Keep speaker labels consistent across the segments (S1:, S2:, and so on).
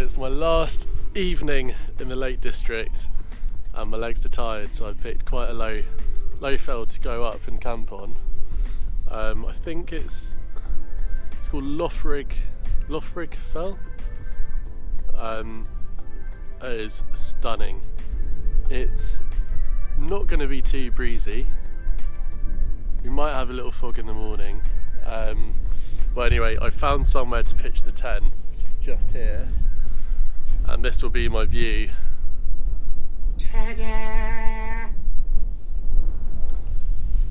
S1: it's my last evening in the Lake District and my legs are tired, so I picked quite a low fell to go up and camp on. I think it's called Loughrigg Fell. It is stunning. It's not going to be too breezy. We might have a little fog in the morning. But anyway, I found somewhere to pitch the tent, which is just here. And this will be my view. Ta-da!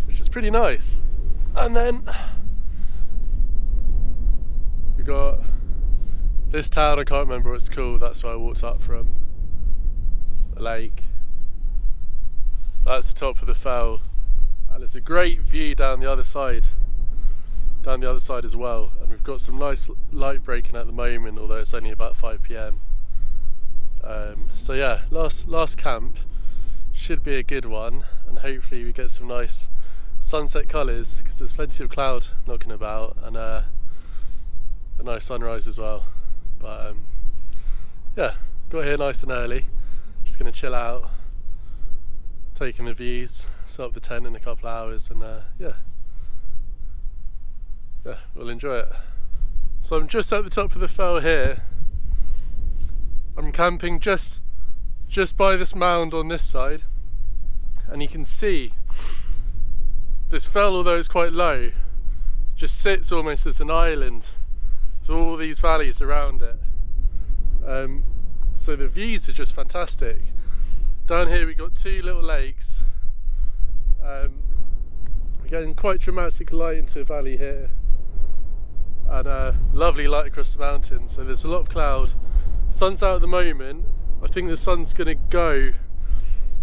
S1: Which is pretty nice. And then we got this town, I can't remember what it's called, that's where I walked up from. The lake. That's the top of the fell. And it's a great view down the other side. Down the other side as well. And we've got some nice light breaking at the moment, although it's only about 5 PM. So yeah, last camp should be a good one, and hopefully we get some nice sunset colours, because there's plenty of cloud knocking about, and a nice sunrise as well. But yeah, got here nice and early, just going to chill out, taking the views, set up the tent in a couple of hours, and yeah, we'll enjoy it. So I'm just at the top of the fell here. I'm camping just by this mound on this side, and you can see this fell, although it's quite low, just sits almost as an island with all these valleys around it. So the views are just fantastic. Down here we've got two little lakes. We're getting quite dramatic light into the valley here, and lovely light across the mountain. So there's a lot of cloud. Sun's out at the moment. I think the sun's going to go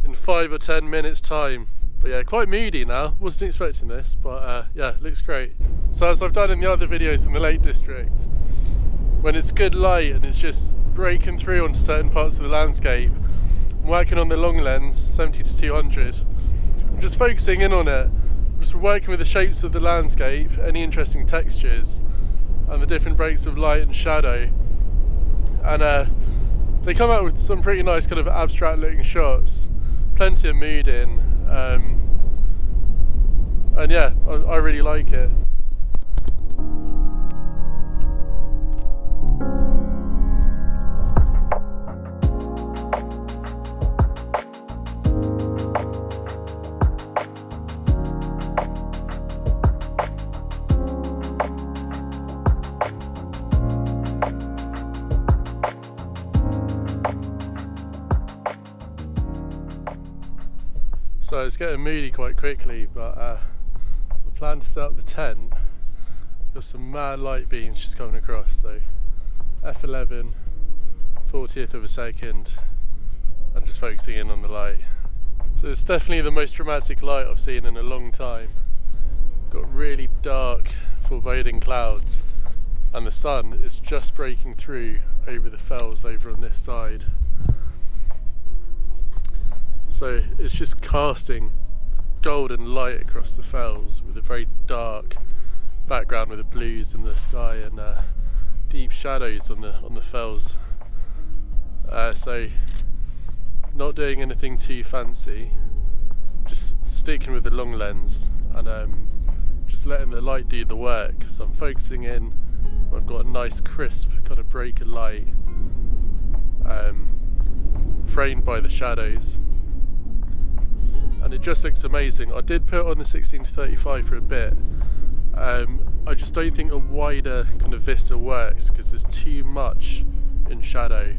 S1: in 5 or 10 minutes time. But yeah, quite moody now. Wasn't expecting this, but yeah, looks great. So as I've done in the other videos in the Lake District, when it's good light and it's just breaking through onto certain parts of the landscape, I'm working on the long lens, 70 to 200. I'm just focusing in on it. I'm just working with the shapes of the landscape, any interesting textures, and the different breaks of light and shadow. And they come out with some pretty nice kind of abstract looking shots, plenty of mood in, and yeah, I really like it. So it's getting moody quite quickly, but I plan to set up the tent. Got some mad light beams just coming across, so f11, 40th of a second, and just focusing in on the light. So it's definitely the most dramatic light I've seen in a long time. Got really dark, foreboding clouds, and the sun is just breaking through over the fells over on this side. So it's just casting golden light across the fells with a very dark background with the blues in the sky and deep shadows on the fells. So not doing anything too fancy, just sticking with the long lens and just letting the light do the work. So I'm focusing in. I've got a nice crisp kind of break of light, framed by the shadows. And it just looks amazing. I did put on the 16 to 35 for a bit. I just don't think a wider kind of vista works because there's too much in shadow,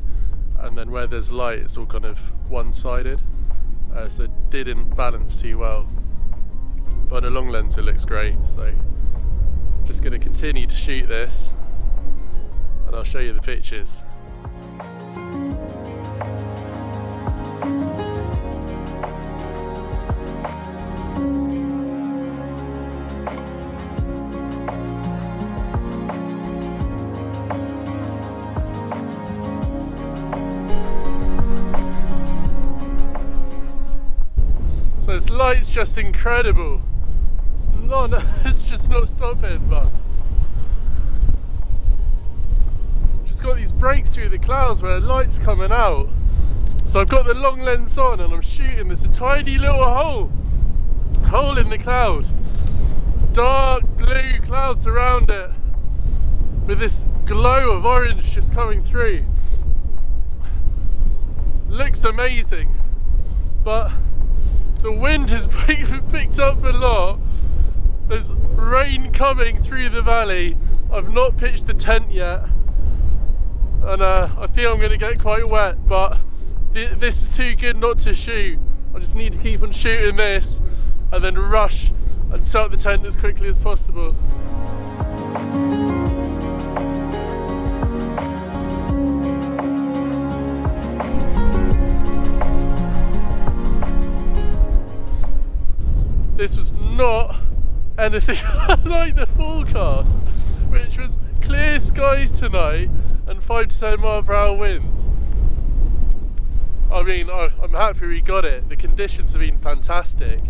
S1: and then where there's light it's all kind of one-sided, so it didn't balance too well. But on a long lens it looks great, so just going to continue to shoot this and I'll show you the pictures. So this light's just incredible. It's just not stopping, but just got these breaks through through the clouds where light's coming out. So I've got the long lens on and I'm shooting. There's a tiny little hole in the cloud. Dark blue clouds around it with this glow of orange just coming through. Looks amazing, but the wind has picked up a lot. There's rain coming through the valley. I've not pitched the tent yet, and I think I'm going to get quite wet, but this is too good not to shoot. I just need to keep on shooting this and then rush and set up the tent as quickly as possible. This was not anything like the forecast, which was clear skies tonight and 5 to 10 mile per hour winds. I mean, I'm happy we got it. The conditions have been fantastic.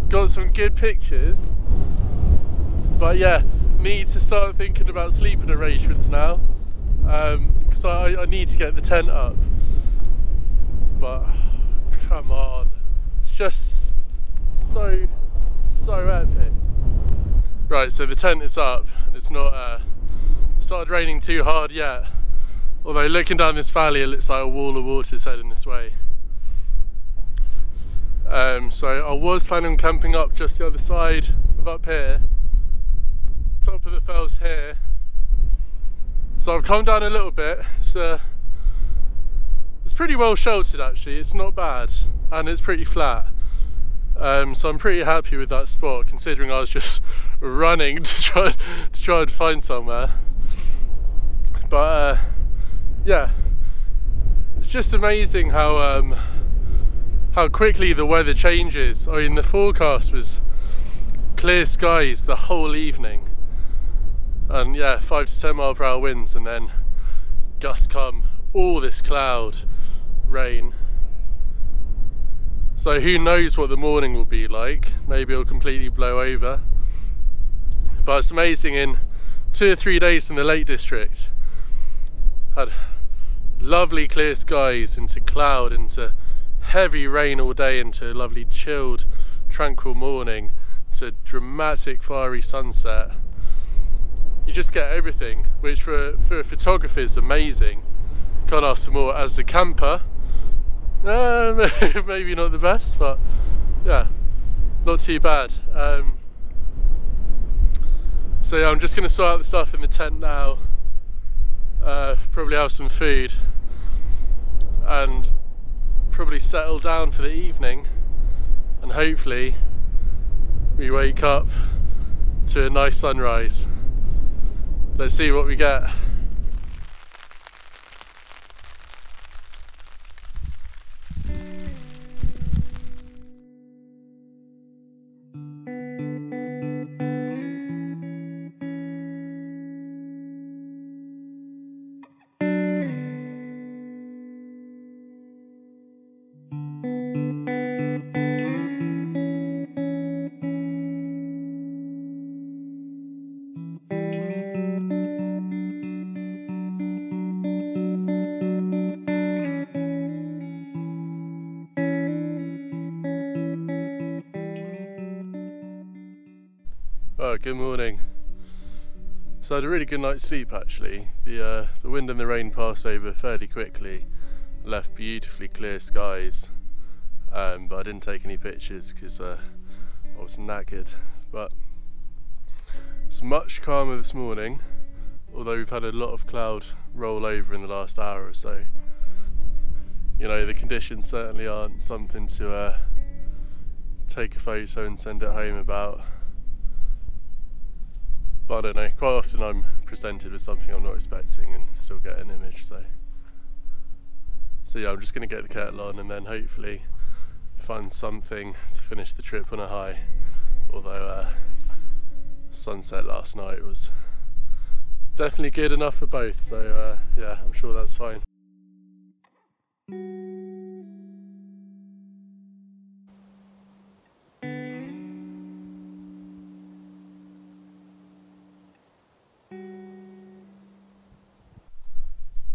S1: Got some good pictures. But yeah, need to start thinking about sleeping arrangements now. Because I need to get the tent up. But come on. It's just so epic. Right, so the tent is up. It's not started raining too hard yet. Although looking down this valley, it looks like a wall of water is heading this way. So I was planning on camping up just the other side of up here. Top of the fells here. So I've come down a little bit. It's pretty well sheltered actually. It's not bad and it's pretty flat. So I'm pretty happy with that spot, considering I was just running to try and find somewhere. But yeah, it's just amazing how quickly the weather changes. I mean, the forecast was clear skies the whole evening, and yeah, 5 to 10 mile per hour winds, and then gusts come, all this cloud, rain. So who knows what the morning will be like. Maybe it'll completely blow over. But it's amazing, in 2 or 3 days in the Lake District, had lovely clear skies into cloud, into heavy rain all day, into lovely chilled, tranquil morning, to dramatic fiery sunset. You just get everything, which for a photographer is amazing. Can't ask for more. As a camper, maybe not the best, but yeah, not too bad. So yeah, I'm just going to sort out the stuff in the tent now, probably have some food, and probably settle down for the evening, and hopefully we wake up to a nice sunrise. Let's see what we get. Oh, good morning. So I had a really good night's sleep actually. The wind and the rain passed over fairly quickly, left beautifully clear skies, but I didn't take any pictures because I was knackered. But it's much calmer this morning, although we've had a lot of cloud roll over in the last hour or so. You know, the conditions certainly aren't something to take a photo and send it home about. But I don't know, quite often I'm presented with something I'm not expecting and still get an image, so yeah, I'm just going to get the kettle on and then hopefully find something to finish the trip on a high. Although sunset last night was definitely good enough for both, so yeah, I'm sure that's fine.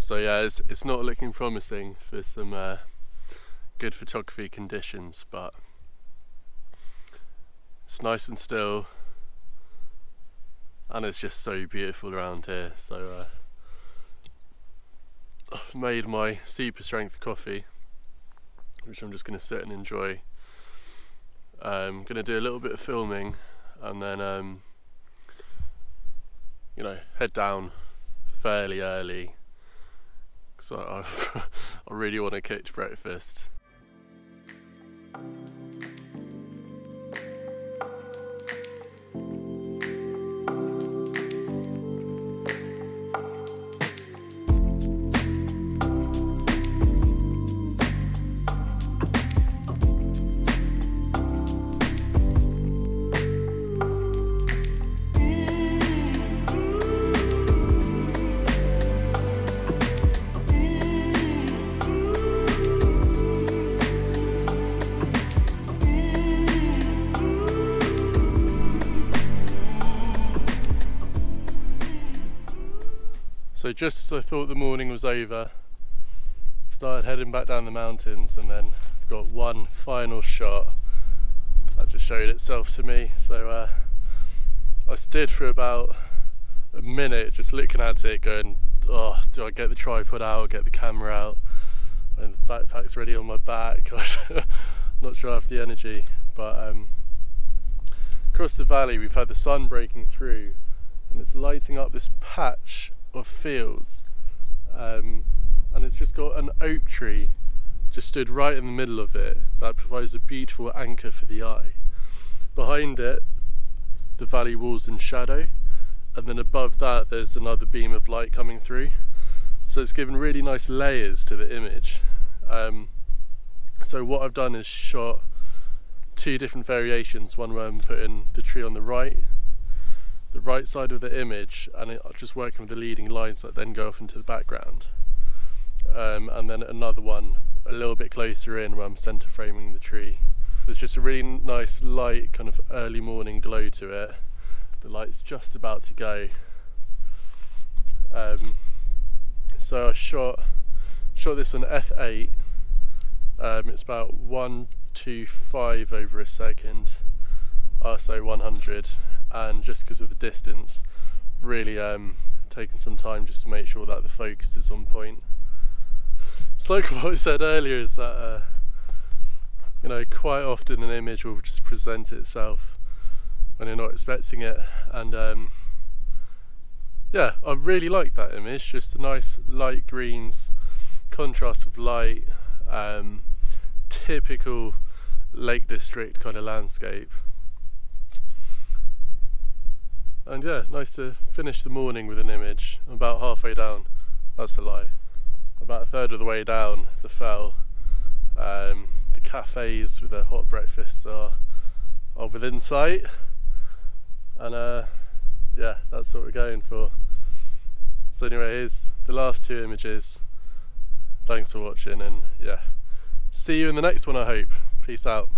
S1: So yeah, it's not looking promising for some good photography conditions, but it's nice and still, and it's just so beautiful around here. So I've made my super strength coffee, which I'm just going to sit and enjoy. I'm going to do a little bit of filming and then you know, head down fairly early, because I really want to catch breakfast. So just as I thought the morning was over, started heading back down the mountains, and then I've got one final shot that just showed itself to me. So I stood for about a minute just looking at it going, oh, do I get the tripod out, get the camera out, and the backpack's ready on my back. Not sure I have the energy, but across the valley we've had the sun breaking through and it's lighting up this patch of fields, and it's just got an oak tree just stood right in the middle of it that provides a beautiful anchor for the eye. Behind it the valley walls in shadow, and then above that there's another beam of light coming through, so it's given really nice layers to the image. So what I've done is shot two different variations, one where I'm putting the tree on the right side of the image, and just working with the leading lines that then go off into the background, and then another one a little bit closer in where I'm centre framing the tree. There's just a really nice light kind of early morning glow to it. The light's just about to go. So I shot this on f8. It's about 125 over a second, ISO 100, and just because of the distance, really taking some time just to make sure that the focus is on point. It's like what I said earlier, is that you know, quite often an image will just present itself when you're not expecting it, and yeah, I really like that image. Just a nice light greens, contrast of light, typical Lake District kind of landscape. And yeah, nice to finish the morning with an image. I'm about halfway down, that's a lie, about a third of the way down the fell. The cafes with their hot breakfasts are within sight, and yeah, that's what we're going for. So anyway, here's the last two images. Thanks for watching, and yeah, see you in the next one I hope. Peace out.